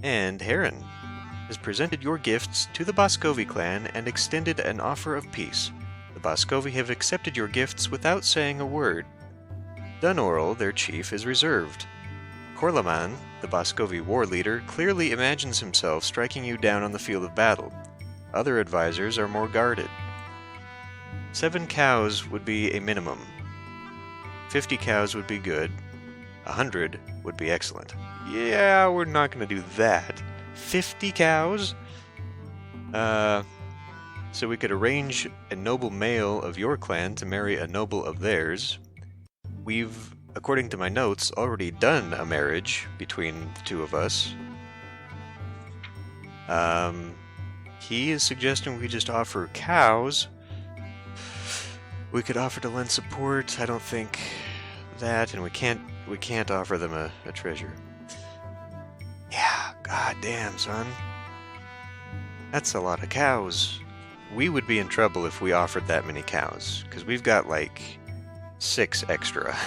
And Heron has presented your gifts to the Boscovi clan and extended an offer of peace. The Boscovi have accepted your gifts without saying a word. Dunoral, their chief, is reserved. Corlaman, the Boscovi war leader, clearly imagines himself striking you down on the field of battle. Other advisors are more guarded. 7 cows would be a minimum. 50 cows would be good. 100 would be excellent. Yeah, we're not going to do that. 50 cows? So we could arrange a noble male of your clan to marry a noble of theirs. We've, according to my notes, already done a marriage between the two of us. He is suggesting we just offer cows. We could offer to lend support. I don't think that, and we can't offer them a treasure. Yeah, goddamn, son. That's a lot of cows. We would be in trouble if we offered that many cows, because we've got like 6 extra.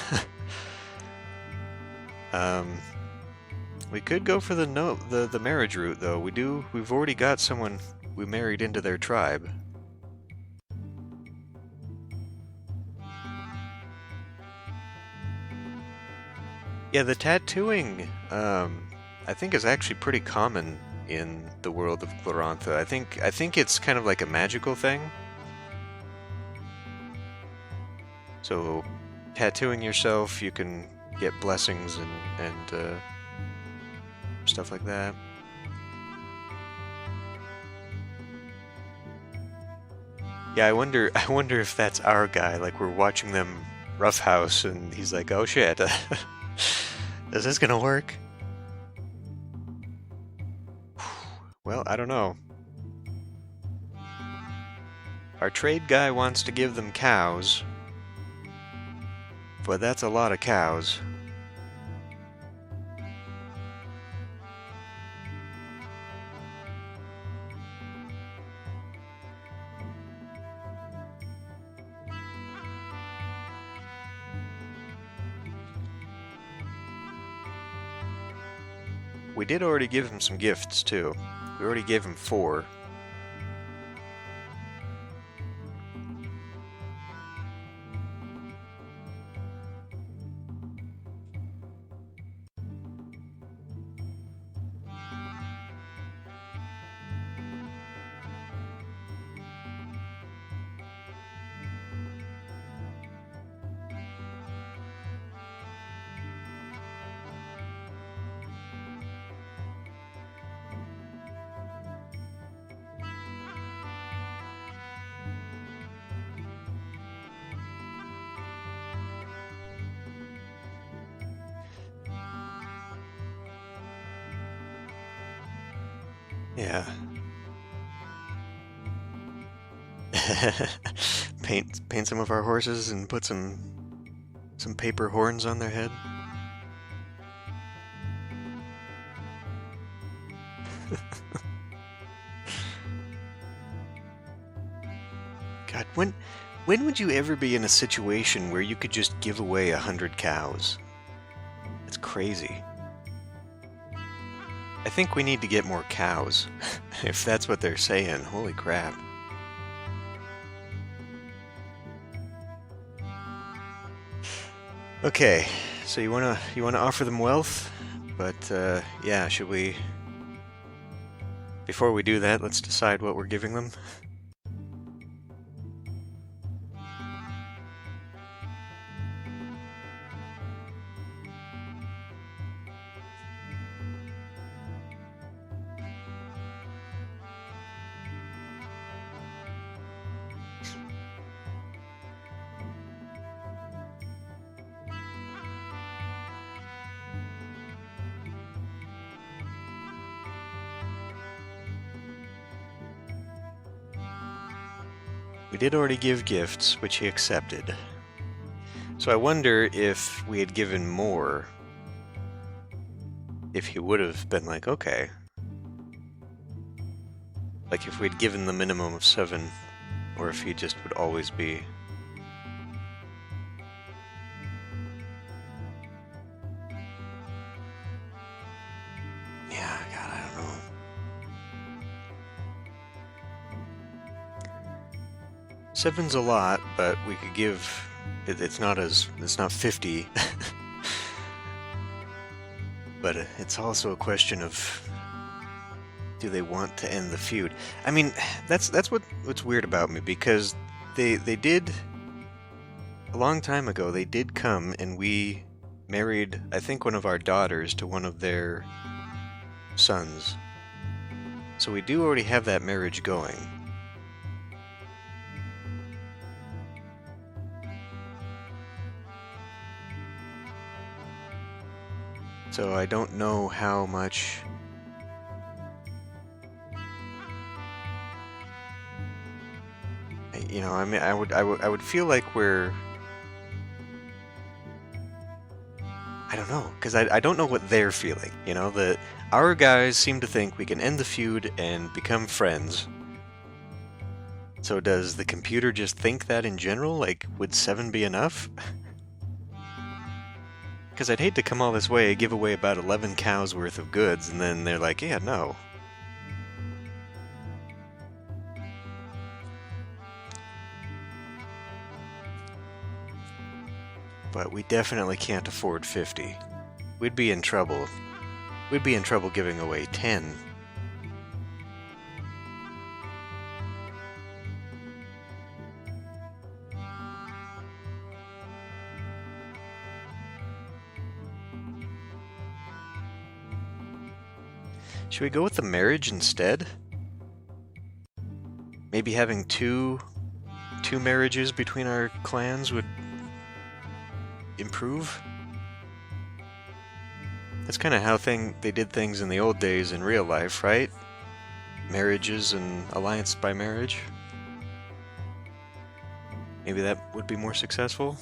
We could go for the marriage route, though. We've already got someone we married into their tribe. Yeah, the tattooing, I think is actually pretty common in the world of Glorantha. I think it's kind of like a magical thing. So, tattooing yourself, you can get blessings and stuff like that. Yeah, I wonder if that's our guy. Like we're watching them roughhouse, and he's like, "Oh shit, is this gonna work?" Well, I don't know. Our trade guy wants to give them cows, but that's a lot of cows. We did already give him some gifts, too. We already gave him 4. Yeah. Paint some of our horses and put some paper horns on their head. God, when would you ever be in a situation where you could just give away 100 cows? It's crazy. I think we need to get more cows, if that's what they're saying. Holy crap. Okay, so you wanna offer them wealth, but yeah, should we? Before we do that, let's decide what we're giving them. We did already give gifts, which he accepted. So I wonder if we had given more, if he would have been like, okay. Like if we'd given the minimum of 7, or if he just would always be... Yeah, God, I don't Seven's a lot, but we could give... It's not 50. But it's also a question of, do they want to end the feud? I mean, that's what's weird about me, because they did, a long time ago, they did come and we married, I think, one of our daughters to one of their sons. So we do already have that marriage going. So I don't know how much... You know, I mean, I would feel like we're... I don't know, because I don't know what they're feeling. You know, our guys seem to think we can end the feud and become friends. So does the computer just think that in general? Like, would 7 be enough? Because I'd hate to come all this way, give away about 11 cows worth of goods, and then they're like, yeah, no. But we definitely can't afford 50. We'd be in trouble. We'd be in trouble giving away 10. Should we go with the marriage instead? Maybe having two marriages between our clans would improve? That's kind of how they did things in the old days in real life, right? Marriages and alliance by marriage. Maybe that would be more successful?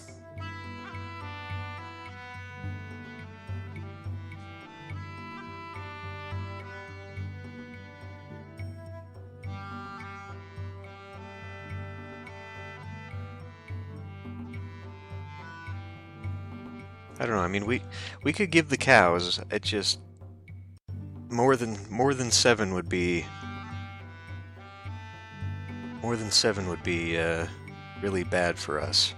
I don't know, I mean, we could give the cows, it just... More than 7 would be... More than 7 would be, really bad for us.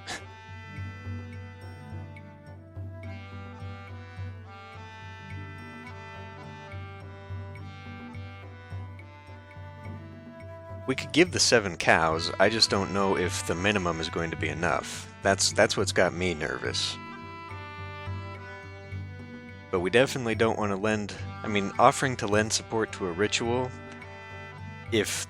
We could give the 7 cows, I just don't know if the minimum is going to be enough. That's what's got me nervous. But we definitely don't want to lend... I mean, offering to lend support to a ritual, if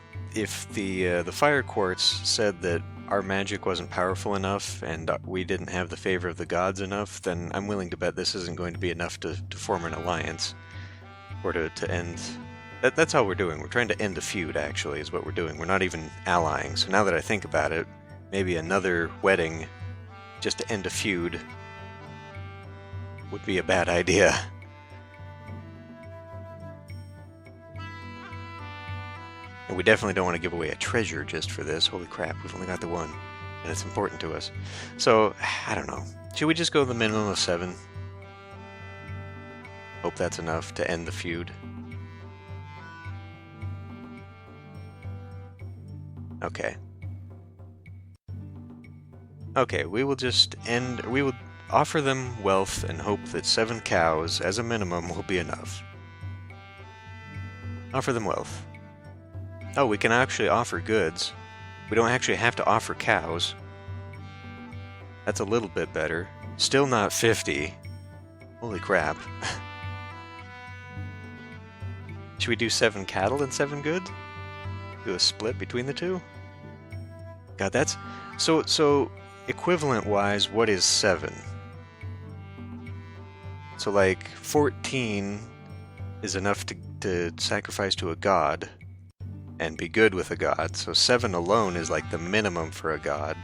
the Fire Quartz said that our magic wasn't powerful enough and we didn't have the favor of the gods enough, then I'm willing to bet this isn't going to be enough to form an alliance. Or to end... That's all we're doing. We're trying to end a feud, actually, is what we're doing. We're not even allying. So now that I think about it, maybe another wedding just to end a feud would be a bad idea. And we definitely don't want to give away a treasure just for this. Holy crap, we've only got the one. And it's important to us. So, I don't know. Should we just go the minimum of 7? Hope that's enough to end the feud. Okay. Okay, we will just end... We will offer them wealth and hope that 7 cows, as a minimum, will be enough. Offer them wealth. Oh, we can actually offer goods. We don't actually have to offer cows. That's a little bit better. Still not 50. Holy crap. Should we do 7 cattle and 7 goods? Do a split between the two? God, that's... So equivalent-wise, what is 7? So, like, 14 is enough to sacrifice to a god and be good with a god. So 7 alone is like the minimum for a god.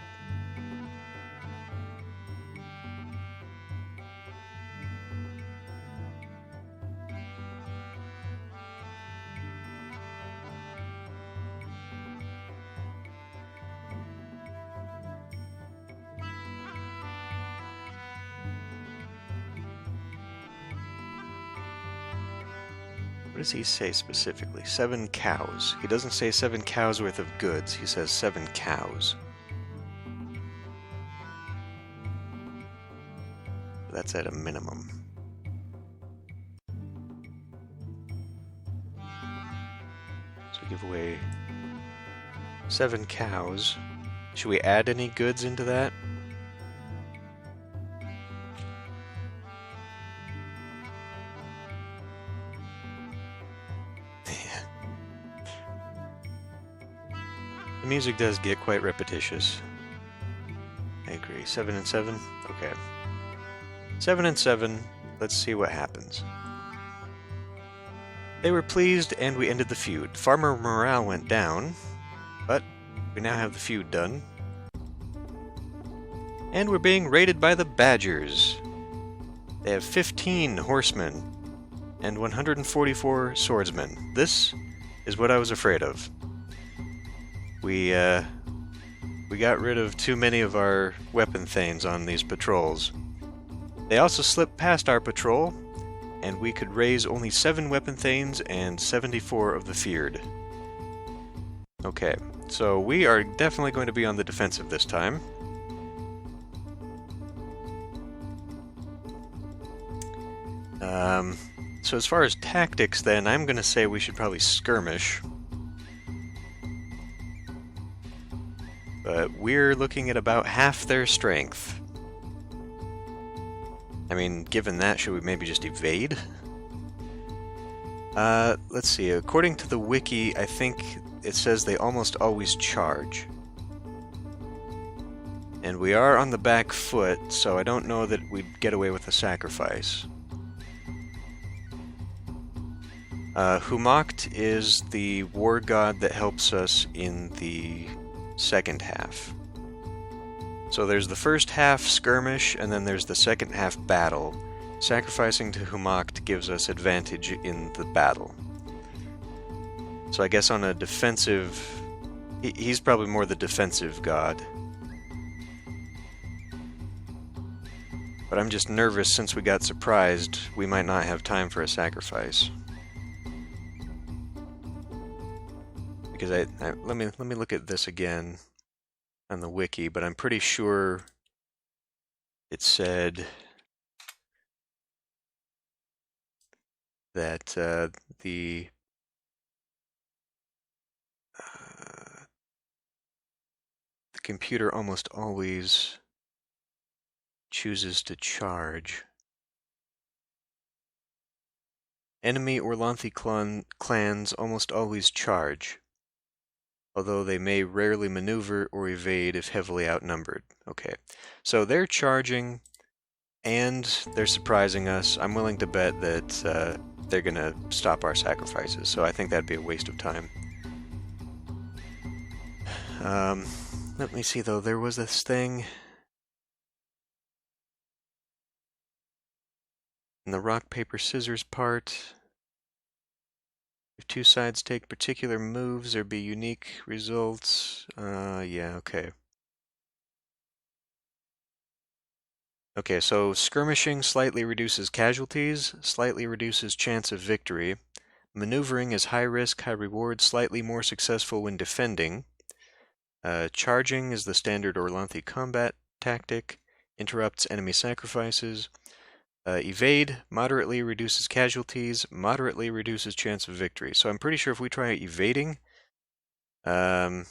What does he say specifically? 7 cows. He doesn't say 7 cows worth of goods. He says 7 cows. That's at a minimum. So give away 7 cows. Should we add any goods into that? The music does get quite repetitious. I agree. 7 and 7? Okay. 7 and 7. Let's see what happens. They were pleased, and we ended the feud. Farmer morale went down, but we now have the feud done. And we're being raided by the Badgers. They have 15 horsemen and 144 swordsmen. This is what I was afraid of. We got rid of too many of our weapon thanes on these patrols. They also slipped past our patrol, and we could raise only 7 weapon thanes and 74 of the feared. Okay, so we are definitely going to be on the defensive this time. So as far as tactics then, I'm going to say we should probably skirmish. But we're looking at about half their strength. I mean, given that, should we maybe just evade? Let's see, according to the wiki, I think it says they almost always charge. And we are on the back foot, so I don't know that we'd get away with a sacrifice. Humokt is the war god that helps us in the second half. So there's the first half skirmish, and then there's the second half battle. Sacrificing to Humokt gives us advantage in the battle. So I guess on a defensive... he's probably more the defensive god. But I'm just nervous since we got surprised, we might not have time for a sacrifice. Because let me look at this again on the wiki, but I'm pretty sure it said that the computer almost always chooses to charge. Enemy Orlanthy clans almost always charge, although they may rarely maneuver or evade if heavily outnumbered. Okay, so they're charging, and they're surprising us. I'm willing to bet that they're going to stop our sacrifices, so I think that'd be a waste of time. Let me see, though. There was this thing in the rock, paper, scissors part. If 2 sides take particular moves, there be unique results. Yeah, okay. Okay, so skirmishing slightly reduces casualties, slightly reduces chance of victory. Maneuvering is high risk, high reward, slightly more successful when defending. Charging is the standard Orlanthy combat tactic, interrupts enemy sacrifices. Evade moderately reduces casualties, moderately reduces chance of victory. So I'm pretty sure if we try evading, we're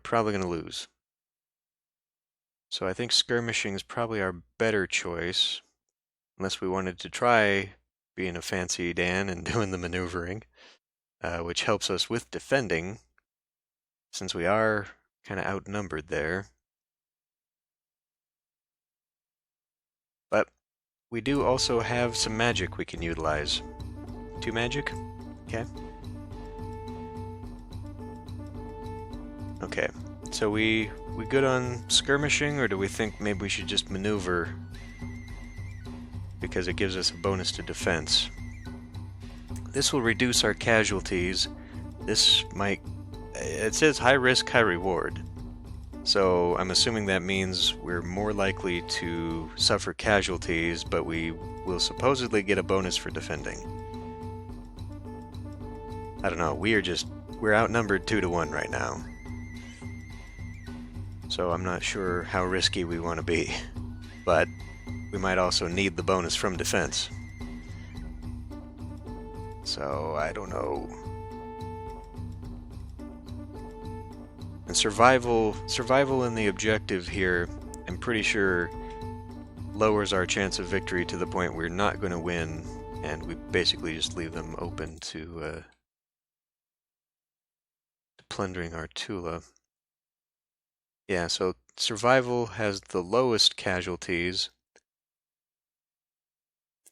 probably going to lose. So I think skirmishing is probably our better choice, unless we wanted to try being a fancy Dan and doing the maneuvering, which helps us with defending, since we are kind of outnumbered there. But we do also have some magic we can utilize. 2 magic? Okay. Okay, so we good on skirmishing, or do we think maybe we should just maneuver because it gives us a bonus to defense? This will reduce our casualties. This might... it says high risk, high reward. So I'm assuming that means we're more likely to suffer casualties, but we will supposedly get a bonus for defending. I don't know, we're outnumbered 2-1 right now. So I'm not sure how risky we want to be. But we might also need the bonus from defense. So, I don't know. And survival in the objective here, I'm pretty sure lowers our chance of victory to the point we're not going to win, and we basically just leave them open to plundering our Tula. Yeah, so survival has the lowest casualties.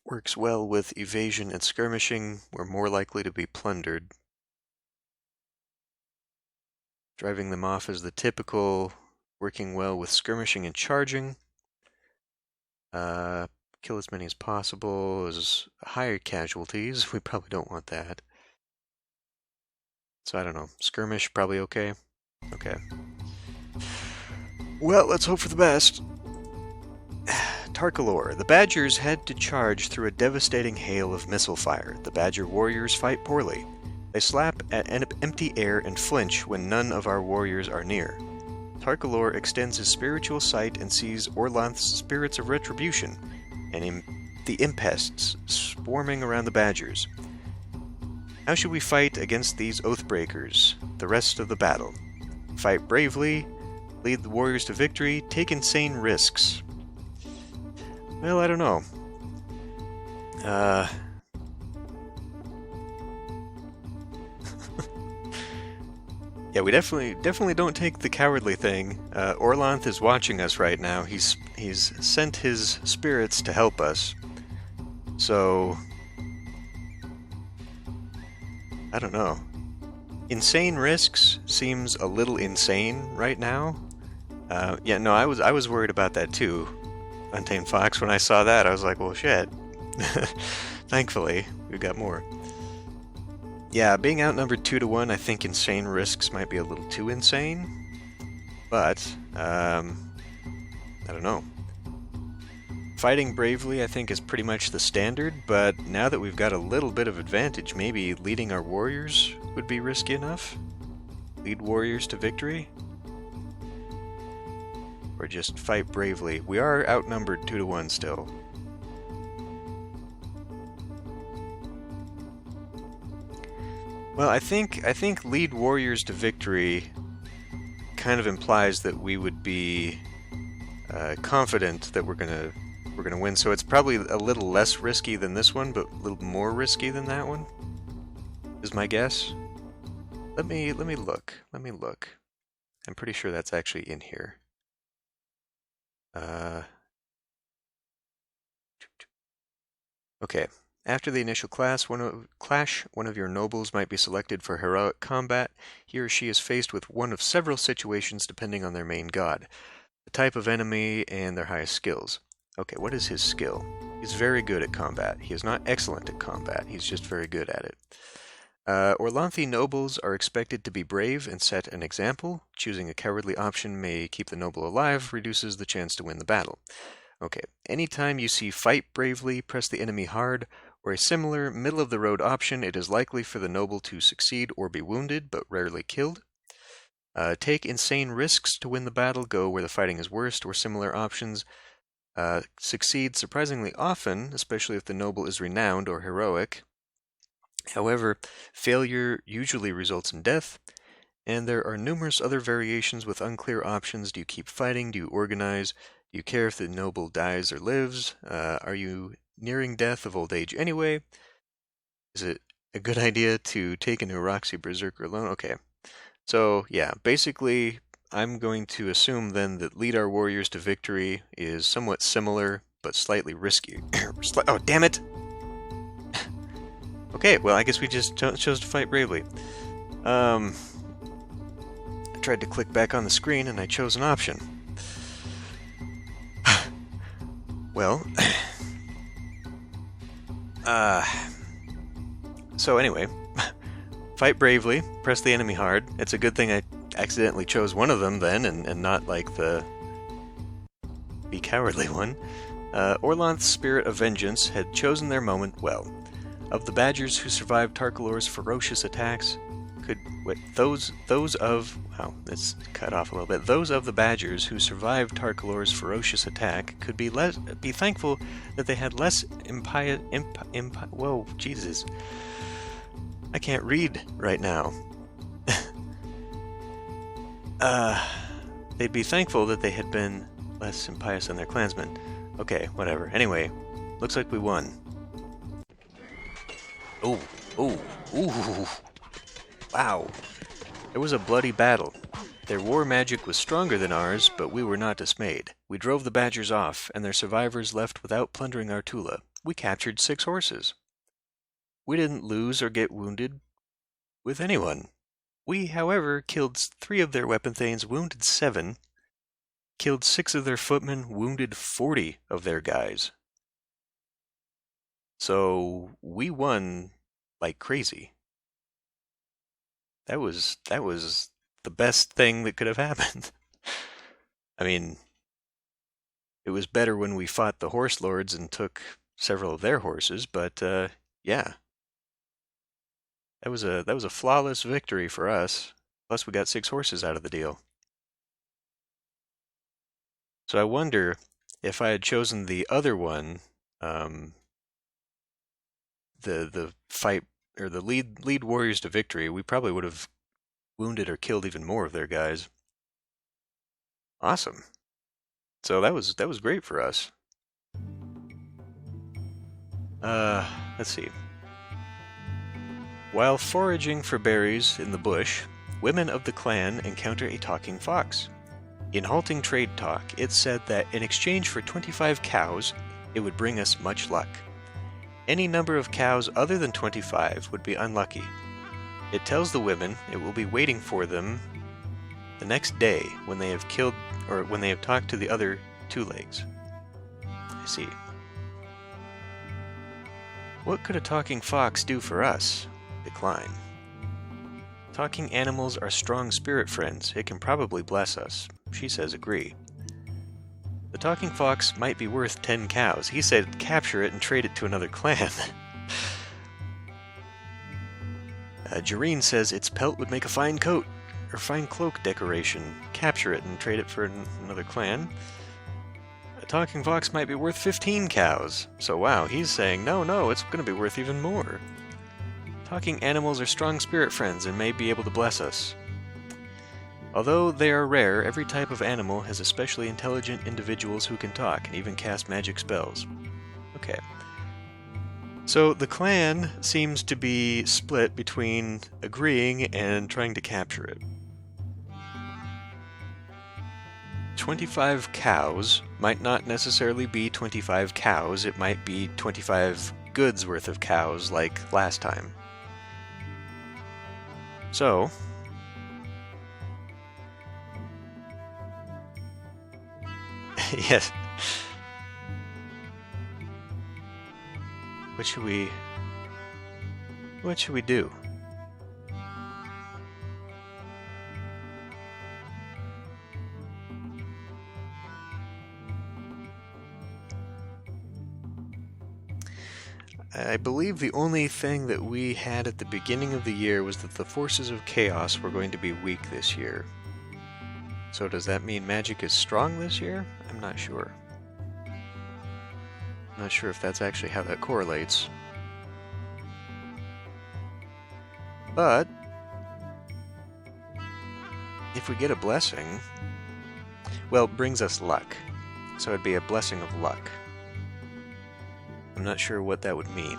Works well with evasion and skirmishing. We're more likely to be plundered. Driving them off is the typical. Working well with skirmishing and charging. Kill as many as possible is higher casualties. We probably don't want that. So I don't know. Skirmish, probably okay. Okay. Well, let's hope for the best. Tarkalor. The Badgers had to charge through a devastating hail of missile fire. The Badger warriors fight poorly. They slap at empty air and flinch when none of our warriors are near. Tarkalor extends his spiritual sight and sees Orlanth's spirits of retribution and the impests swarming around the Badgers. How should we fight against these Oathbreakers? The rest of the battle. Fight bravely, lead the warriors to victory, take insane risks. Well, I don't know. Yeah, we definitely don't take the cowardly thing. Orlanth is watching us right now. He's sent his spirits to help us. So I don't know. Insane risks seems a little insane right now. Yeah, no, I was worried about that too. Untamed Fox, when I saw that, I was like, well, shit. Thankfully, we got more. Yeah, being outnumbered 2-1, I think insane risks might be a little too insane. But, I don't know. Fighting bravely, I think, is pretty much the standard, but now that we've got a little bit of advantage, maybe leading our warriors would be risky enough? Lead warriors to victory? Or just fight bravely? We are outnumbered 2-1 still. Well, I think lead warriors to victory kind of implies that we would be confident that we're gonna win. So it's probably a little less risky than this one, but a little more risky than that one, is my guess. Let me look. Let me look. I'm pretty sure that's actually in here. Okay. After the initial clash, one of your nobles might be selected for heroic combat. He or she is faced with one of several situations depending on their main god, the type of enemy, and their highest skills. Okay, what is his skill? He's very good at combat. He is not excellent at combat. He's just very good at it. Orlanthi nobles are expected to be brave and set an example. Choosing a cowardly option may keep the noble alive, reduces the chance to win the battle. Okay, anytime you see fight bravely, press the enemy hard, or a similar middle-of-the-road option, it is likely for the noble to succeed or be wounded, but rarely killed. Take insane risks to win the battle, go where the fighting is worst, or similar options. Succeed surprisingly often, especially if the noble is renowned or heroic. However, failure usually results in death, and there are numerous other variations with unclear options. Do you keep fighting? Do you organize? Do you care if the noble dies or lives? Are you nearing death of old age anyway? Is it a good idea to take an Uroxy Berserker alone? Okay. So, yeah, basically, I'm going to assume then that lead our warriors to victory is somewhat similar, but slightly risky. Oh, damn it! Okay, well, I guess we just chose to fight bravely. I tried to click back on the screen, and I chose an option. Well, so anyway, fight bravely, press the enemy hard. It's a good thing I accidentally chose one of them then, and not like the be cowardly one. Orlanth's spirit of vengeance had chosen their moment well. Of the Badgers who survived Tarkalor's ferocious attacks, could those of wow, it's cut off a little bit. Those of the Badgers who survived Tarkalor's ferocious attack could be thankful that they had less whoa, Jesus. I can't read right now. They'd be thankful that they had been less impious than their clansmen. Okay, whatever. Anyway, looks like we won. Oh, ooh. Wow. There was a bloody battle. Their war magic was stronger than ours, but we were not dismayed. We drove the Badgers off, and their survivors left without plundering our Tula. We captured 6 horses. We didn't lose or get wounded with anyone. We, however, killed 3 of their weapon thanes, wounded 7, killed 6 of their footmen, wounded 40 of their guys. So we won like crazy. That was the best thing that could have happened. I mean, it was better when we fought the horse lords and took several of their horses, but yeah. That was a flawless victory for us. Plus we got 6 horses out of the deal. So I wonder if I had chosen the other one, the fight or the lead warriors to victory, we probably would have wounded or killed even more of their guys. Awesome. So that was great for us. Let's see. While foraging for berries in the bush, women of the clan encounter a talking fox. In halting trade talk, it said that in exchange for 25 cows, it would bring us much luck. Any number of cows other than 25 would be unlucky. It tells the women it will be waiting for them the next day when they have killed or when they have talked to the other 2 legs. I see. What could a talking fox do for us? Decline. Talking animals are strong spirit friends. It can probably bless us. She says agree. The talking fox might be worth 10 cows. He said capture it and trade it to another clan. Jareen says its pelt would make a fine coat or fine cloak decoration. Capture it and trade it for another clan. A talking fox might be worth 15 cows. So wow, he's saying no, it's going to be worth even more. Talking animals are strong spirit friends and may be able to bless us. Although they are rare, every type of animal has especially intelligent individuals who can talk and even cast magic spells. Okay. So the clan seems to be split between agreeing and trying to capture it. 25 cows might not necessarily be 25 cows. It might be 25 goods worth of cows like last time. So, yes. What should we do? I believe the only thing that we had at the beginning of the year was that the forces of chaos were going to be weak this year. So does that mean magic is strong this year? I'm not sure. I'm not sure if that's actually how that correlates. But if we get a blessing, well, it brings us luck. So it'd be a blessing of luck. I'm not sure what that would mean.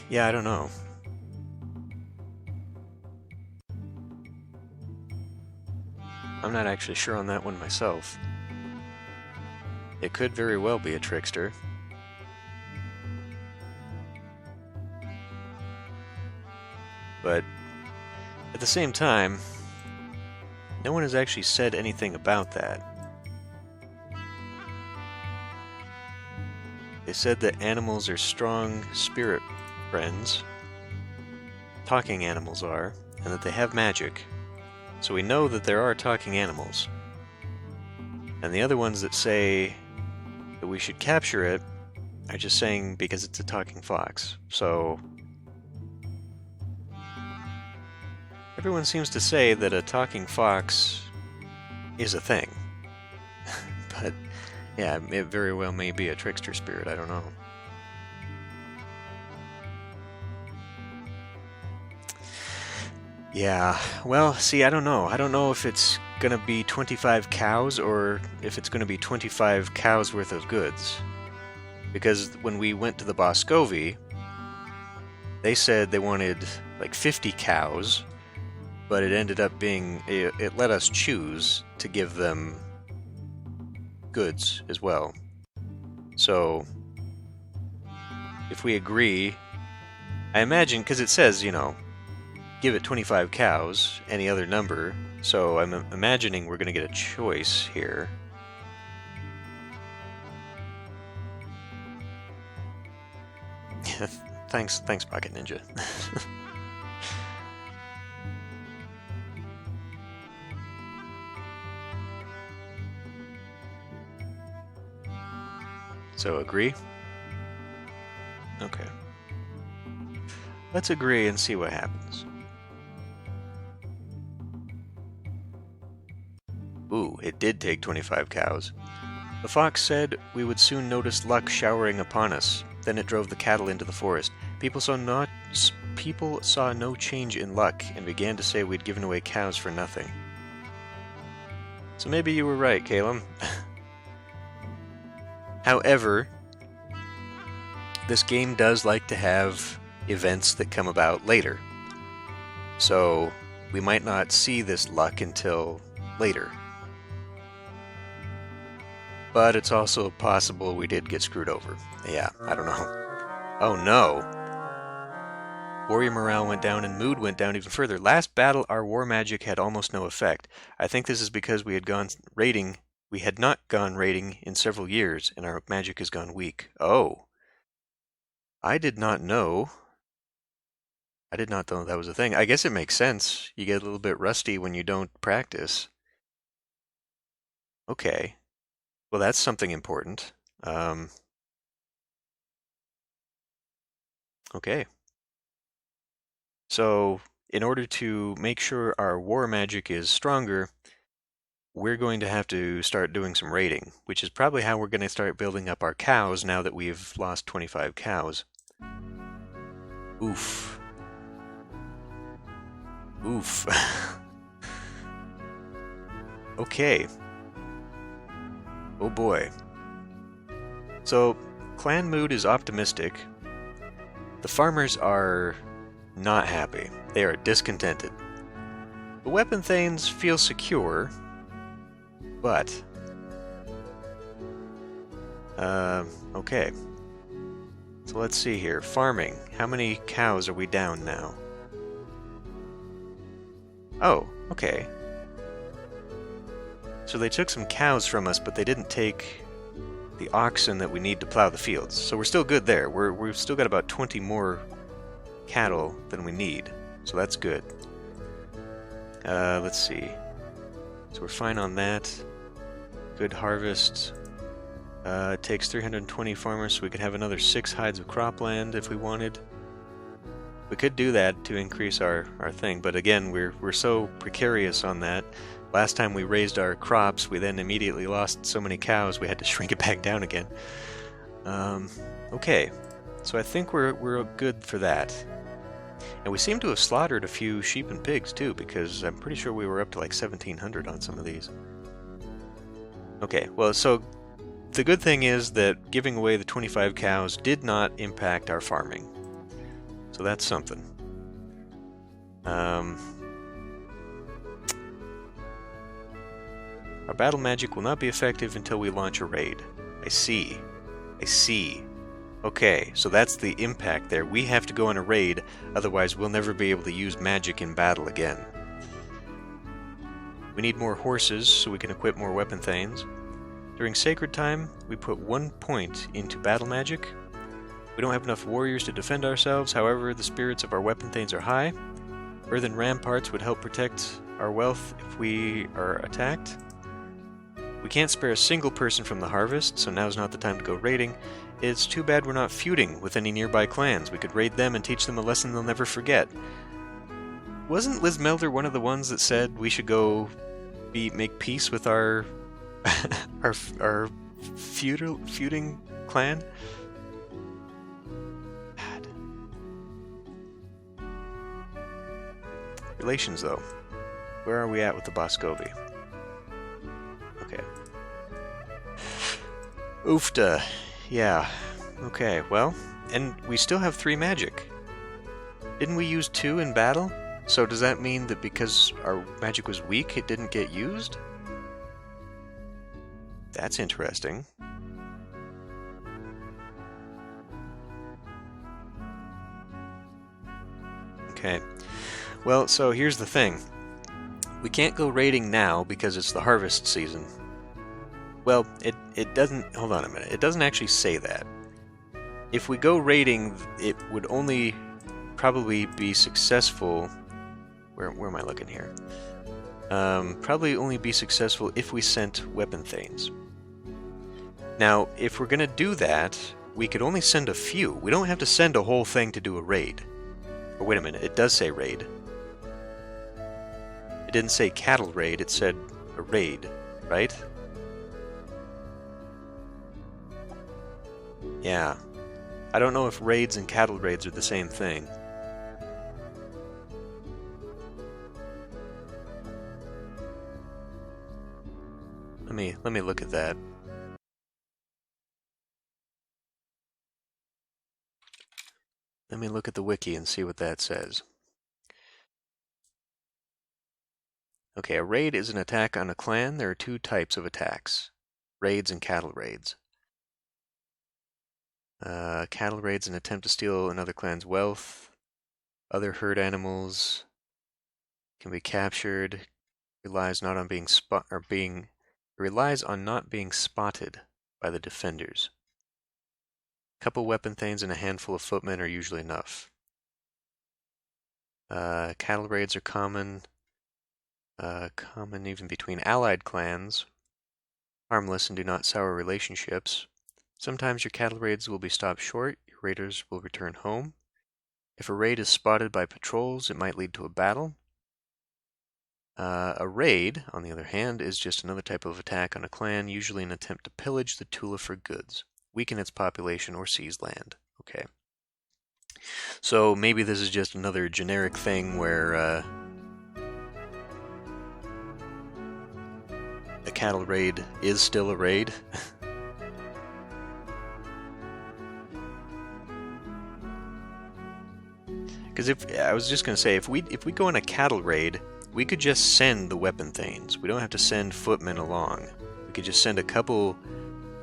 Yeah, I don't know. I'm not actually sure on that one myself. It could very well be a trickster. But at the same time, no one has actually said anything about that. They said that animals are strong spirit friends, talking animals are, and that they have magic. So we know that there are talking animals. And the other ones that say that we should capture it I'm just saying because it's a talking fox. So everyone seems to say that a talking fox is a thing. But yeah, it very well may be a trickster spirit, I don't know. Yeah, well, see, I don't know. I don't know if it's gonna be 25 cows or if it's gonna be 25 cows worth of goods. Because when we went to the Boscovy, they said they wanted like 50 cows, but it ended up being, it let us choose to give them goods as well. So, if we agree, I imagine, because it says, you know, give it 25 cows, any other number, so I'm imagining we're going to get a choice here. Thanks, Pocket Ninja. So agree? Okay. Let's agree and see what happens. Ooh, it did take 25 cows. The fox said we would soon notice luck showering upon us. Then it drove the cattle into the forest. People saw no change in luck and began to say we'd given away cows for nothing. So maybe you were right, Calum. However, this game does like to have events that come about later. So we might not see this luck until later. But it's also possible we did get screwed over. Yeah, I don't know. Oh no! Warrior morale went down and mood went down even further. Last battle, our war magic had almost no effect. I think this is because we had not gone raiding in several years, and our magic has gone weak. Oh. I did not know. I did not know that was a thing. I guess it makes sense. You get a little bit rusty when you don't practice. Okay. Well, that's something important. Okay. So, in order to make sure our war magic is stronger, we're going to have to start doing some raiding, which is probably how we're going to start building up our cows now that we've lost 25 cows. Oof. Oof. Okay. Oh boy. So, clan mood is optimistic. The farmers are not happy. They are discontented. The weapon thanes feel secure, but... okay. So let's see here. Farming. How many cows are we down now? Oh, okay. So they took some cows from us, but they didn't take the oxen that we need to plow the fields. So we're still good there. We've still got about 20 more cattle than we need. So that's good. Let's see. So we're fine on that. Good harvest. It takes 320 farmers, so we could have another 6 hides of cropland if we wanted. We could do that to increase our thing, but again, we're so precarious on that. Last time we raised our crops, we then immediately lost so many cows we had to shrink it back down again. Okay, so I think we're good for that. And we seem to have slaughtered a few sheep and pigs too, because I'm pretty sure we were up to like 1,700 on some of these. Okay, well, so the good thing is that giving away the 25 cows did not impact our farming. So that's something. Our battle magic will not be effective until we launch a raid. I see. Okay, so that's the impact there. We have to go on a raid, otherwise we'll never be able to use magic in battle again. We need more horses so we can equip more weapon thanes. During sacred time, we put 1 point into battle magic. We don't have enough warriors to defend ourselves, however, the spirits of our weapon thanes are high. Earthen ramparts would help protect our wealth if we are attacked. We can't spare a single person from the harvest, so now's not the time to go raiding. It's too bad we're not feuding with any nearby clans. We could raid them and teach them a lesson they'll never forget. Wasn't Liz Melder one of the ones that said we should go make peace with our our feuding clan? Bad. Relations, though. Where are we at with the Boscovi? Okay. Oofta. Yeah. Okay, well, and we still have 3 magic. Didn't we use 2 in battle? So does that mean that because our magic was weak, it didn't get used? That's interesting. Okay. Well, so here's the thing. We can't go raiding now because it's the harvest season. Well, it doesn't... Hold on a minute. It doesn't actually say that. If we go raiding, it would only probably be successful... Where am I looking here? Probably only be successful if we sent weapon thanes. Now, if we're going to do that, we could only send a few. We don't have to send a whole thing to do a raid. Oh, wait a minute. It does say raid. It didn't say cattle raid, it said a raid, right? Yeah. I don't know if raids and cattle raids are the same thing. Let me look at that. Let me look at the wiki and see what that says. Okay, a raid is an attack on a clan. There are 2 types of attacks. Raids and cattle raids. Cattle raids an attempt to steal another clan's wealth. Other herd animals can be captured. Relies on not being spotted by the defenders. A couple weapon thanes and a handful of footmen are usually enough. Cattle raids are common. Common even between allied clans. Harmless and do not sour relationships. Sometimes your cattle raids will be stopped short. Your raiders will return home. If a raid is spotted by patrols, it might lead to a battle. A raid, on the other hand, is just another type of attack on a clan, usually an attempt to pillage the Tula for goods, weaken its population, or seize land. Okay. So maybe this is just another generic thing where a cattle raid is still a raid. Because I was just going to say, if we go on a cattle raid, we could just send the weapon thanes. We don't have to send footmen along. We could just send a couple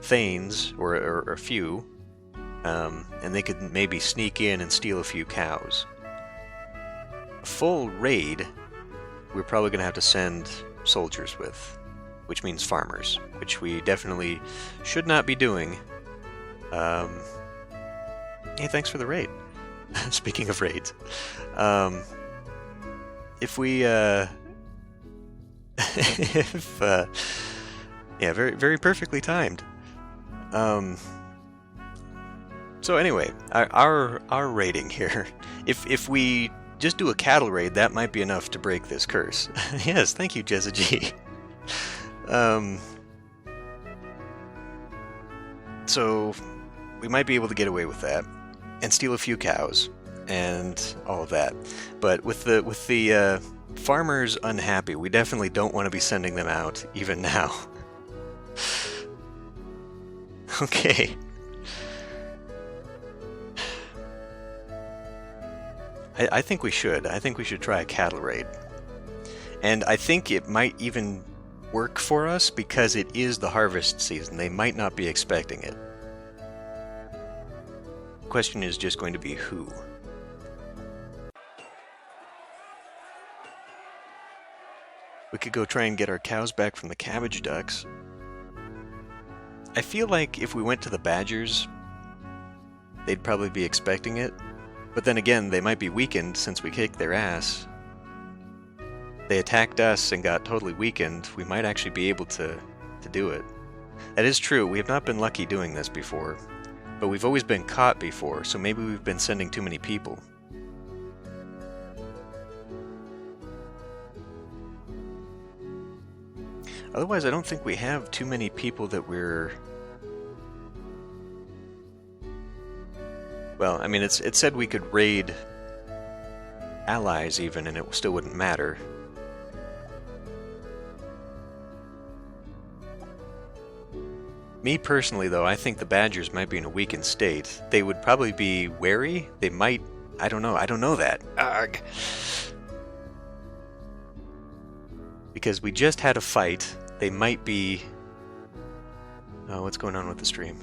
thanes, or a few, and they could maybe sneak in and steal a few cows. A full raid, we're probably going to have to send soldiers with, which means farmers, which we definitely should not be doing. Hey, thanks for the raid. Speaking of raids, if we, yeah, very perfectly timed. So anyway, our rating here, if we just do a cattle raid, that might be enough to break this curse. Yes, thank you, Jezza G. So we might be able to get away with that and steal a few cows and all of that. But with the farmers unhappy, we definitely don't want to be sending them out even now. Okay. I think we should. I think we should try a cattle raid. And I think it might even work for us because it is the harvest season. They might not be expecting it. The question is just going to be who. We could go try and get our cows back from the cabbage ducks. I feel like if we went to the badgers, they'd probably be expecting it. But then again, they might be weakened since we kicked their ass. They attacked us and got totally weakened. We might actually be able to to do it. That is true, we have not been lucky doing this before, but we've always been caught before, so maybe we've been sending too many people. Otherwise, I don't think we have too many people that we're... Well, I mean, it said we could raid allies even, and it still wouldn't matter. Me personally, though, I think the Badgers might be in a weakened state. They would probably be wary. They might... I don't know. I don't know that. Ugh. Because we just had a fight. They might be... Oh, what's going on with the stream?